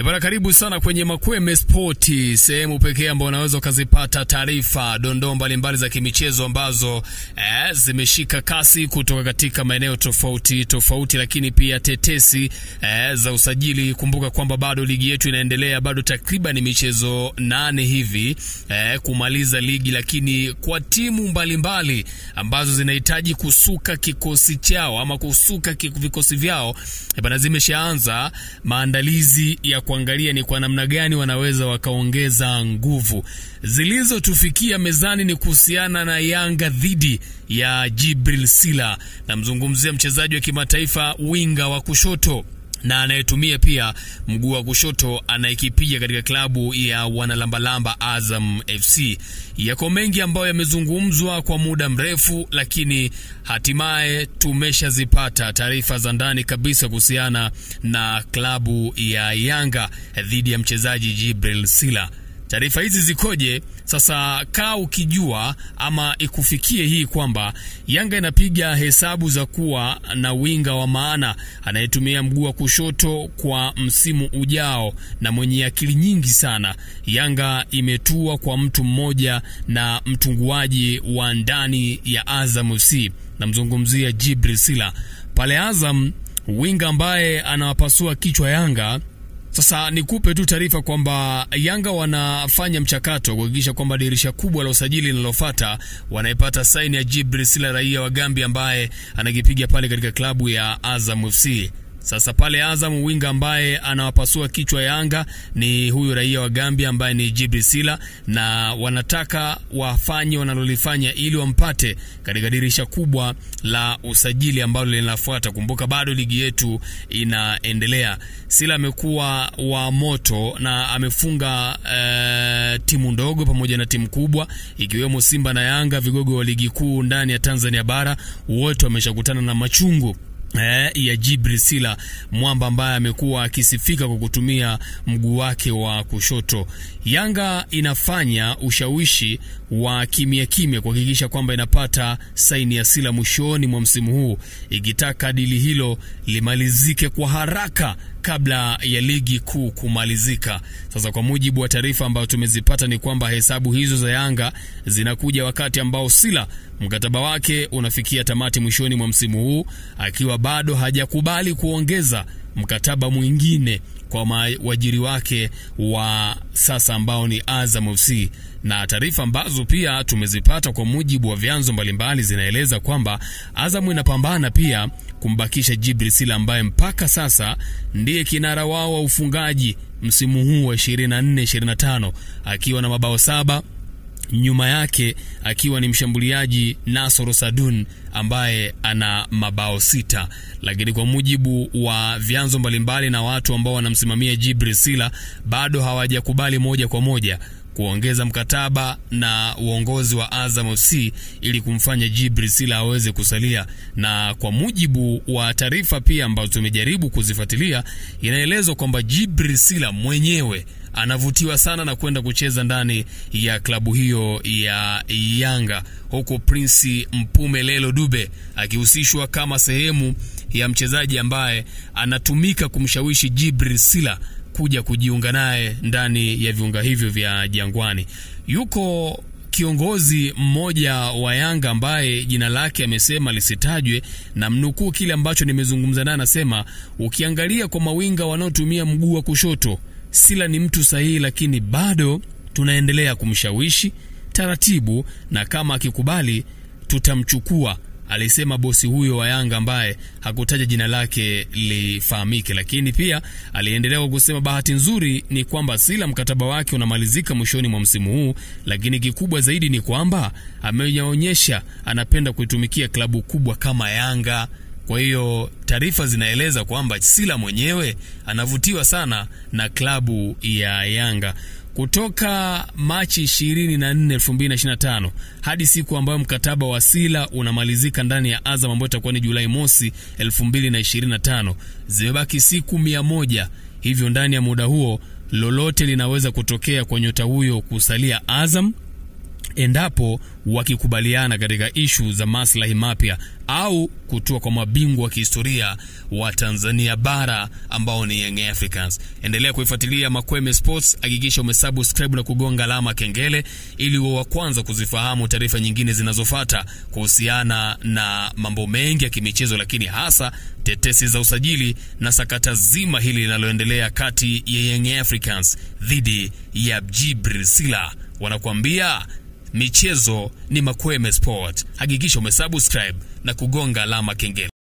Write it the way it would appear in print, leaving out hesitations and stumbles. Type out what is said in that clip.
Bwana, karibu sana kwenye Makweme Sporti, sehemu pekee ambayo unaweza kuzipata taarifa dondoo mbalimbali za kimichezo ambazo zimeshika kasi kutoka katika maeneo tofauti, lakini pia tetesi za usajili. Kumbuka kwamba bado ligi yetu inaendelea, bado takriban michezo 8 hivi kumaliza ligi, lakini kwa timu mbalimbali ambazo zinahitaji kusuka kikosi chao ama kusuka vikosi vyao, bwana, zimeshaanza maandalizi ya kuangalia ni kwa namna gani wanaweza wakaongeza nguvu. Zilizotufikia mezani ni kuhusiana na Yanga dhidi ya Jibril Sila, na mzungumzia mchezaji wa kimataifa winga wa kushoto na anayetumia pia mguu wa kushoto anayekipiga katika klabu ya wanalambalamba Azam FC. Yako mengi ambayo yamezungumzwa kwa muda mrefu, lakini hatimaye tumeshazipata taarifa za ndani kabisa kuhusiana na klabu ya Yanga dhidi ya mchezaji Jibril Sila. Taarifa hizi zikoje? Sasa kaa ukijua ama ikufikie hii kwamba Yanga inapiga hesabu za kuwa na winga wa maana anayetumia mguu wa kushoto kwa msimu ujao na mwenye akili nyingi sana. Yanga imetua kwa mtu mmoja na mtunguaji wa ndani ya Azam FC, na mzungumzia Jibril Sila. Pale Azam, winga ambaye anawapasua kichwa Yanga. Sasa nikupe tu taarifa kwamba Yanga wanafanya mchakato kuhakikisha kwamba dirisha kubwa la usajili linalofuata wanaipata saini ya Jibril Sila, raia wa Gambia ambaye anakipiga pale katika klabu ya Azam FC. Sasa pale Azam, winga ambaye anawapasua kichwa Yanga ni huyu raia wa Gambia ambaye ni Jibril Sila, na wanataka wafanye wanalolifanya ili wampate katika dirisha kubwa la usajili ambalo linafuata. Kumbuka bado ligi yetu inaendelea. Sila amekuwa wa moto na amefunga timu ndogo pamoja na timu kubwa ikiwemo Simba na Yanga, vigogo wa ligi kuu ndani ya Tanzania bara. Wote wameshakutana na machungu ya Jibril Sila, mwamba ambaye amekuwa akisifika kwa kutumia mguu wake wa kushoto. Yanga inafanya ushawishi wa kimya kuhakikisha kwamba inapata saini ya Sila mwishoni mwa msimu huu, ikitaka dili hilo limalizike kwa haraka kabla ya ligi kuu kumalizika. Sasa kwa mujibu wa taarifa ambayo tumezipata ni kwamba hesabu hizo za Yanga zinakuja wakati ambao Sila mkataba wake unafikia tamati mwishoni mwa msimu huu, akiwa bado hajakubali kuongeza mkataba mwingine kwa wajiri wake wa sasa ambao ni Azam FC. Na taarifa ambazo pia tumezipata kwa mujibu wa vyanzo mbalimbali zinaeleza kwamba Azam inapambana pia kumbakisha Jibril Sila ambaye mpaka sasa ndiye kinara wao wa ufungaji msimu huu wa 24-25 akiwa na mabao 7, nyuma yake akiwa ni mshambuliaji Nasoro Sadun ambaye ana mabao 6. Lakini kwa mujibu wa vyanzo mbalimbali na watu ambao wanamsimamia Jibril Sila, bado hawajakubali moja kwa moja kuongeza mkataba na uongozi wa Azam FC ili kumfanya Jibril Sila aweze kusalia. Na kwa mujibu wa taarifa pia ambazo tumejaribu kuzifuatilia, inaelezwa kwamba Jibril Sila mwenyewe anavutiwa sana na kwenda kucheza ndani ya klabu hiyo ya Yanga, huko Prince Mpumelelo Dube akihusishwa kama sehemu ya mchezaji ambaye anatumika kumshawishi Jibril Sila kuja kujiunga naye ndani ya viunga hivyo vya Jangwani. Yuko kiongozi mmoja wa Yanga ambaye jina lake amesema lisitajwe, na mnukuu kile ambacho nimezungumza naye, anasema ukiangalia kwa mawinga wanaotumia mguu wa kushoto, Sila ni mtu sahihi, lakini bado tunaendelea kumshawishi taratibu, na kama akikubali tutamchukua, alisema bosi huyo wa Yanga ambaye hakutaja jina lake lifahamike. Lakini pia aliendelea kusema bahati nzuri ni kwamba Sila mkataba wake unamalizika mwishoni mwa msimu huu, lakini kikubwa zaidi ni kwamba ameonyesha anapenda kuitumikia klabu kubwa kama Yanga. Kwa hiyo taarifa zinaeleza kwamba Sila mwenyewe anavutiwa sana na klabu ya Yanga. Kutoka Machi 24, 2025 hadi siku ambayo mkataba wa Sila unamalizika ndani ya Azam ambayo itakuwa ni Julai mosi 2025, zimebaki siku 100. Hivyo ndani ya muda huo lolote linaweza kutokea kwa nyota huyo kusalia Azam, endapo wakikubaliana katika issue za maslahi mapya au kutua kwa mabingwa wa kihistoria wa Tanzania bara ambao ni Young Africans. Endelea kuifuatilia Makweme Sports, hakikisha umesubscribe na kugonga alama kengele ili uwe wa kwanza kuzifahamu taarifa nyingine zinazofuata kuhusiana na mambo mengi ya kimichezo, lakini hasa tetesi za usajili na sakata zima hili linaloendelea kati ya Young Africans dhidi ya Djibril Sila. Wanakuambia michezo ni Makweme Sport. Hakikisha umesubscribe na kugonga alama kengele.